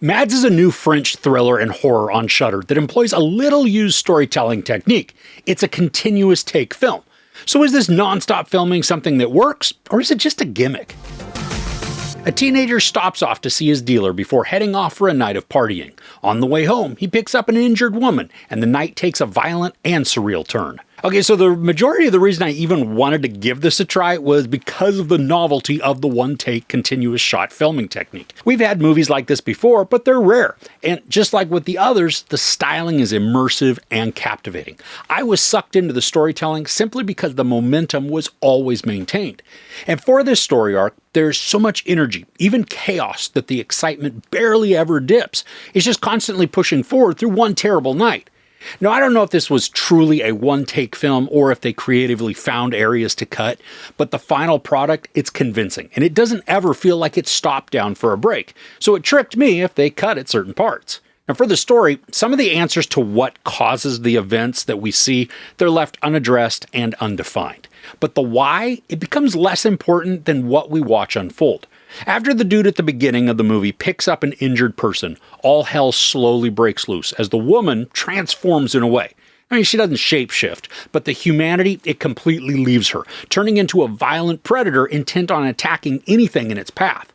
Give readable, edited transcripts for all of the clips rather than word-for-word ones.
MadS is a new French thriller and horror on Shudder that employs a little-used storytelling technique. It's a continuous take film. So is this non-stop filming something that works, or is it just a gimmick? A teenager stops off to see his dealer before heading off for a night of partying. On the way home, he picks up an injured woman, and the night takes a violent and surreal turn. Okay, so the majority of the reason I even wanted to give this a try was because of the novelty of the one-take continuous shot filming technique. We've had movies like this before, but they're rare. And just like with the others, the styling is immersive and captivating. I was sucked into the storytelling simply because the momentum was always maintained. And for this story arc, there's so much energy, even chaos, that the excitement barely ever dips. It's just constantly pushing forward through one terrible night. Now, I don't know if this was truly a one-take film or if they creatively found areas to cut, but the final product, it's convincing, and it doesn't ever feel like it's stopped down for a break. So it tricked me if they cut at certain parts. Now, for the story, some of the answers to what causes the events that we see, they're left unaddressed and undefined. But the why, it becomes less important than what we watch unfold. After the dude at the beginning of the movie picks up an injured person, all hell slowly breaks loose as the woman transforms in a way. I mean, she doesn't shapeshift, but the humanity, it completely leaves her, turning into a violent predator intent on attacking anything in its path.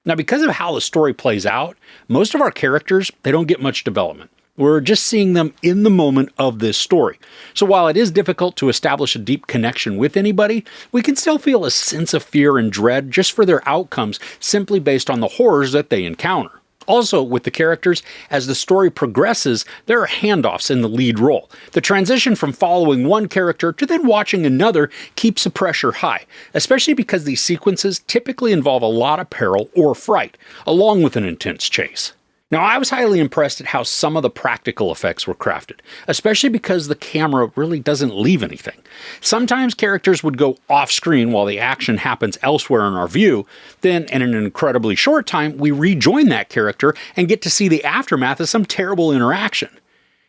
Now, because of how the story plays out, most of our characters, they don't get much development. We're just seeing them in the moment of this story. So while it is difficult to establish a deep connection with anybody, we can still feel a sense of fear and dread just for their outcomes simply based on the horrors that they encounter. Also, with the characters, as the story progresses, there are handoffs in the lead role. The transition from following one character to then watching another keeps the pressure high, especially because these sequences typically involve a lot of peril or fright, along with an intense chase. Now, I was highly impressed at how some of the practical effects were crafted, especially because the camera really doesn't leave anything. Sometimes characters would go off-screen while the action happens elsewhere in our view, then in an incredibly short time, we rejoin that character and get to see the aftermath of some terrible interaction.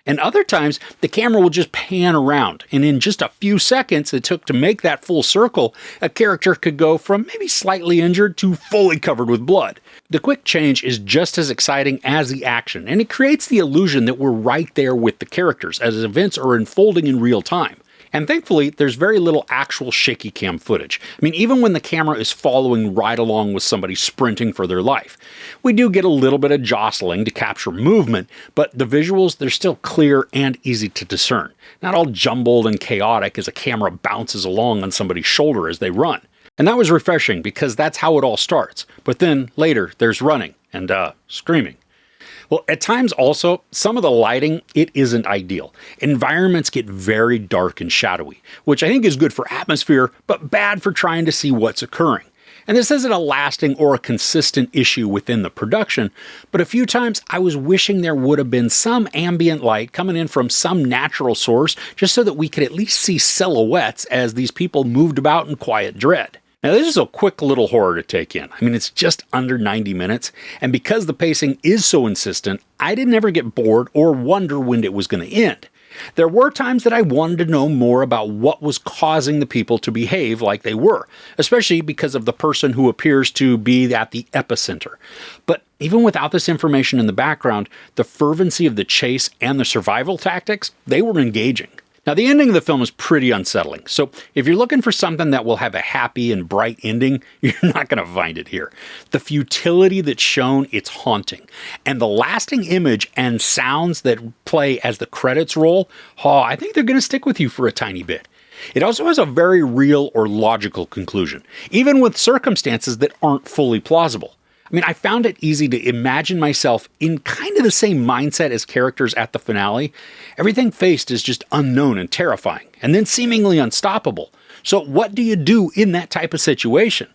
And other times, the camera will just pan around, and in just a few seconds it took to make that full circle, a character could go from maybe slightly injured to fully covered with blood. The quick change is just as exciting as the action, and it creates the illusion that we're right there with the characters as events are unfolding in real time. And thankfully, there's very little actual shaky cam footage. I mean, even when the camera is following right along with somebody sprinting for their life. We do get a little bit of jostling to capture movement, but the visuals, they're still clear and easy to discern. Not all jumbled and chaotic as a camera bounces along on somebody's shoulder as they run. And that was refreshing because that's how it all starts. But then later, there's running and screaming. Well, at times also, some of the lighting, it isn't ideal. Environments get very dark and shadowy, which I think is good for atmosphere, but bad for trying to see what's occurring. And this isn't a lasting or a consistent issue within the production, but a few times I was wishing there would have been some ambient light coming in from some natural source, just so that we could at least see silhouettes as these people moved about in quiet dread. Now, this is a quick little horror to take in. I mean, it's just under 90 minutes, and because the pacing is so insistent, I didn't ever get bored or wonder when it was going to end. There were times that I wanted to know more about what was causing the people to behave like they were, especially because of the person who appears to be at the epicenter. But even without this information in the background, the fervency of the chase and the survival tactics, they were engaging. Now, the ending of the film is pretty unsettling, so if you're looking for something that will have a happy and bright ending, you're not going to find it here. The futility that's shown, it's haunting. And the lasting image and sounds that play as the credits roll, I think they're going to stick with you for a tiny bit. It also has a very real or logical conclusion, even with circumstances that aren't fully plausible. I mean, I found it easy to imagine myself in kind of the same mindset as characters at the finale. Everything faced is just unknown and terrifying, and then seemingly unstoppable. So what do you do in that type of situation?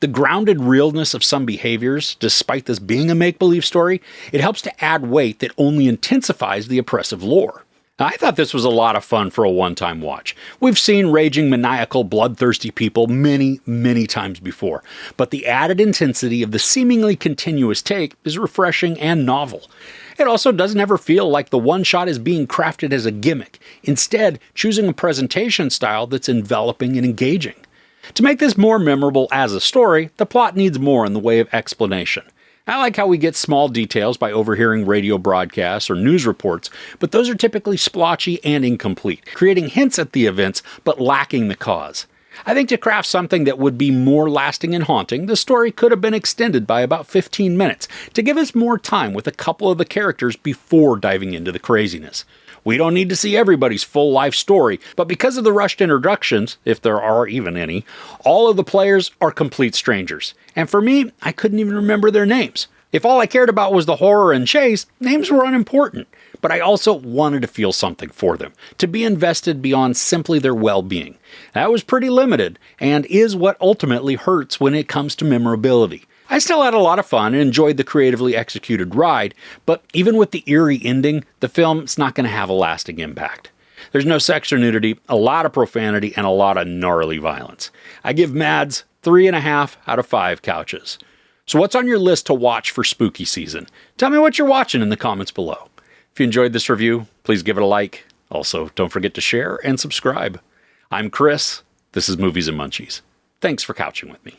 The grounded realness of some behaviors, despite this being a make-believe story, it helps to add weight that only intensifies the oppressive lore. Now, I thought this was a lot of fun for a one-time watch. We've seen raging, maniacal, bloodthirsty people many, many times before, but the added intensity of the seemingly continuous take is refreshing and novel. It also doesn't ever feel like the one shot is being crafted as a gimmick, instead choosing a presentation style that's enveloping and engaging. To make this more memorable as a story, the plot needs more in the way of explanation. I like how we get small details by overhearing radio broadcasts or news reports, but those are typically splotchy and incomplete, creating hints at the events but lacking the cause. I think to craft something that would be more lasting and haunting, the story could have been extended by about 15 minutes to give us more time with a couple of the characters before diving into the craziness. We don't need to see everybody's full life story, but because of the rushed introductions, if there are even any, all of the players are complete strangers. And for me, I couldn't even remember their names. If all I cared about was the horror and chase, names were unimportant. But I also wanted to feel something for them, to be invested beyond simply their well-being. That was pretty limited, and is what ultimately hurts when it comes to memorability. I still had a lot of fun and enjoyed the creatively executed ride, but even with the eerie ending, the film's not going to have a lasting impact. There's no sex or nudity, a lot of profanity, and a lot of gnarly violence. I give MadS 3.5 out of 5 couches. So what's on your list to watch for spooky season? Tell me what you're watching in the comments below. If you enjoyed this review, please give it a like. Also, don't forget to share and subscribe. I'm Chris. This is Movies and Munchies. Thanks for couching with me.